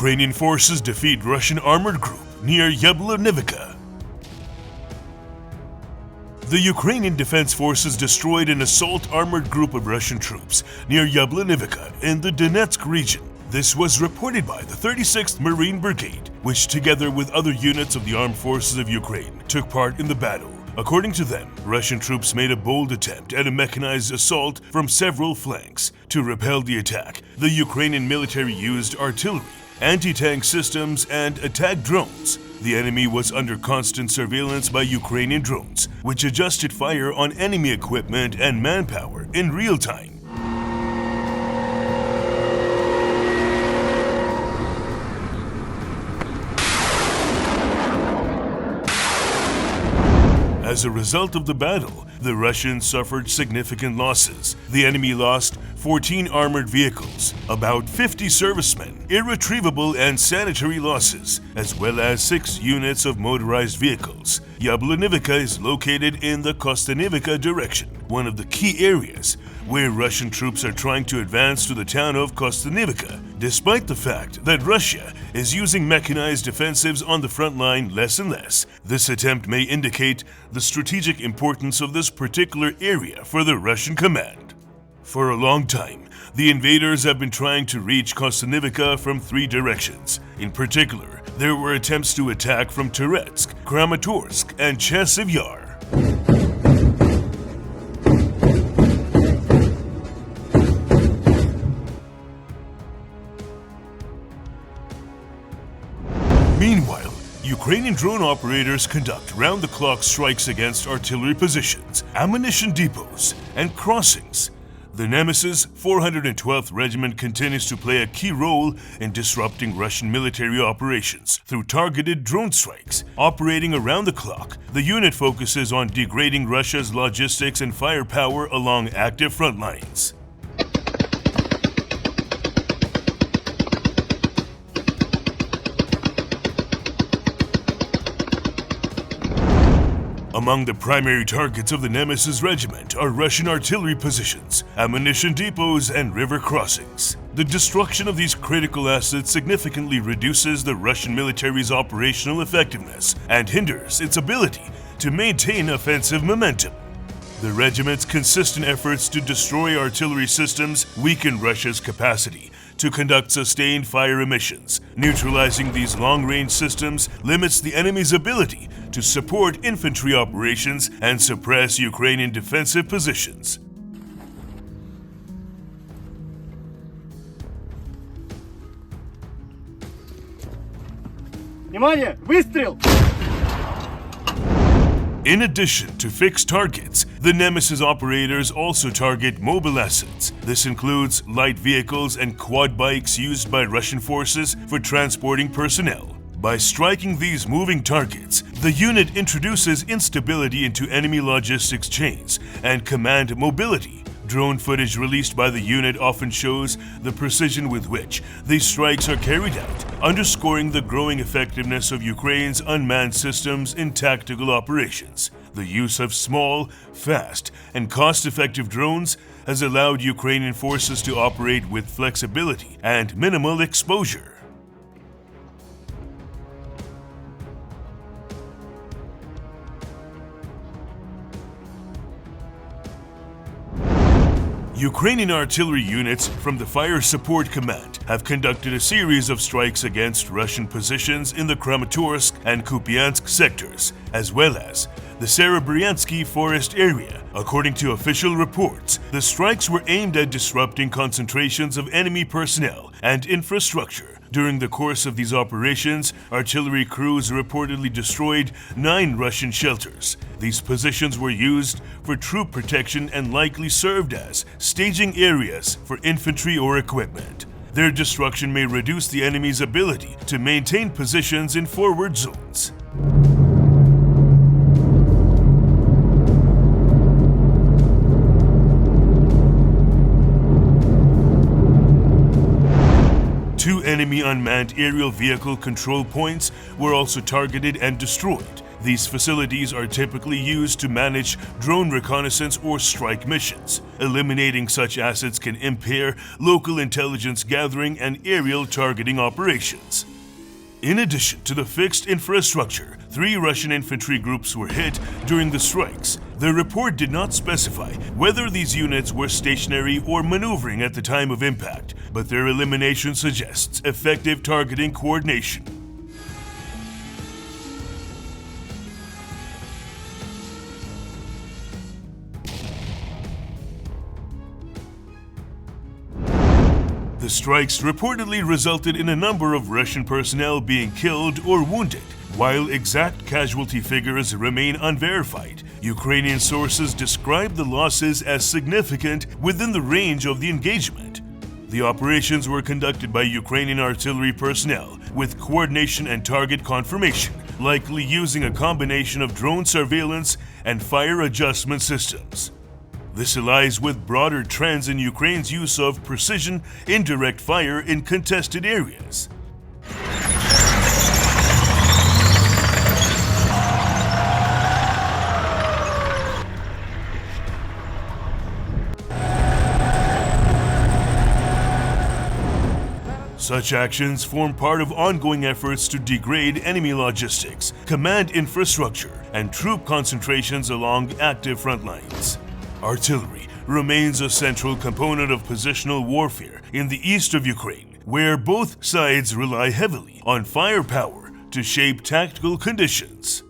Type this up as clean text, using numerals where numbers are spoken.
Ukrainian forces defeat Russian armored group near Yablunivka. The Ukrainian Defense Forces destroyed an assault armored group of Russian troops near Yablunivka in the Donetsk region. This was reported by the 36th Marine Brigade, which together with other units of the armed forces of Ukraine took part in the battle. According to them, Russian troops made a bold attempt at a mechanized assault from several flanks. To repel the attack, the Ukrainian military used artillery, anti-tank systems, and attack drones. The enemy was under constant surveillance by Ukrainian drones, which adjusted fire on enemy equipment and manpower in real time. As a result of the battle, the Russians suffered significant losses. The enemy lost 14 armored vehicles, about 50 servicemen, irretrievable and sanitary losses, as well as 6 units of motorized vehicles. Yablunivka is located in the Kostanivka direction, one of the key areas where Russian troops are trying to advance to the town of Kostanivka. Despite the fact that Russia is using mechanized defensives on the front line less and less, this attempt may indicate the strategic importance of this particular area for the Russian command. For a long time, the invaders have been trying to reach Kostanivka from 3 directions. In particular, there were attempts to attack from Donetsk, Kramatorsk, and Chasiv Yar. Meanwhile, Ukrainian drone operators conduct round-the-clock strikes against artillery positions, ammunition depots, and crossings. The Nemesis 412th Regiment continues to play a key role in disrupting Russian military operations through targeted drone strikes. Operating around the clock, the unit focuses on degrading Russia's logistics and firepower along active front lines. Among the primary targets of the Nemesis Regiment are Russian artillery positions, ammunition depots, and river crossings. The destruction of these critical assets significantly reduces the Russian military's operational effectiveness and hinders its ability to maintain offensive momentum. The regiment's consistent efforts to destroy artillery systems weaken Russia's capacity to conduct sustained fire emissions. Neutralizing these long-range systems limits the enemy's ability to support infantry operations and suppress Ukrainian defensive positions. Внимание! Выстрел! In addition to fixed targets, the Nemesis operators also target mobile assets. This includes light vehicles and quad bikes used by Russian forces for transporting personnel. By striking these moving targets, the unit introduces instability into enemy logistics chains and command mobility. Drone footage released by the unit often shows the precision with which these strikes are carried out, underscoring the growing effectiveness of Ukraine's unmanned systems in tactical operations. The use of small, fast, and cost-effective drones has allowed Ukrainian forces to operate with flexibility and minimal exposure. Ukrainian artillery units from the Fire Support Command have conducted a series of strikes against Russian positions in the Kramatorsk and Kupiansk sectors, as well as the Serebryansky forest area. According to official reports, the strikes were aimed at disrupting concentrations of enemy personnel and infrastructure. During the course of these operations, artillery crews reportedly destroyed 9 Russian shelters. These positions were used for troop protection and likely served as staging areas for infantry or equipment. Their destruction may reduce the enemy's ability to maintain positions in forward zones. Two enemy unmanned aerial vehicle control points were also targeted and destroyed. These facilities are typically used to manage drone reconnaissance or strike missions. Eliminating such assets can impair local intelligence gathering and aerial targeting operations. In addition to the fixed infrastructure, 3 Russian infantry groups were hit during the strikes. The report did not specify whether these units were stationary or maneuvering at the time of impact, but their elimination suggests effective targeting coordination. The strikes reportedly resulted in a number of Russian personnel being killed or wounded. While exact casualty figures remain unverified, Ukrainian sources describe the losses as significant within the range of the engagement. The operations were conducted by Ukrainian artillery personnel with coordination and target confirmation, likely using a combination of drone surveillance and fire adjustment systems. This aligns with broader trends in Ukraine's use of precision indirect fire in contested areas. Such actions form part of ongoing efforts to degrade enemy logistics, command infrastructure, and troop concentrations along active front lines. Artillery remains a central component of positional warfare in the east of Ukraine, where both sides rely heavily on firepower to shape tactical conditions.